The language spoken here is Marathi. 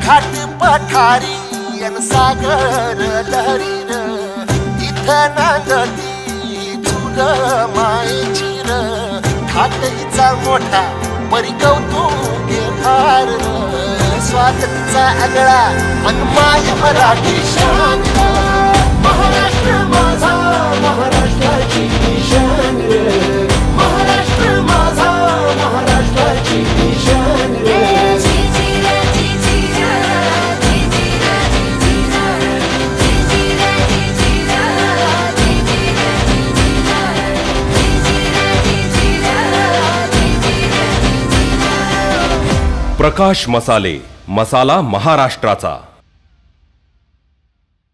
घाट पठारी अन सागर लहरी र इथं नांदती चूल मायेची र घाटईचा मोठा परी कौतुके फार र स्वातंत्र्याचा आगळा अन माय मराठी शान र महाराष्ट्र माझा महाराष्ट्राची शान र महाराष्ट्र माझा महाराष्ट्राची शान र प्रकाश मसाले, मसाला महाराष्ट्राचा.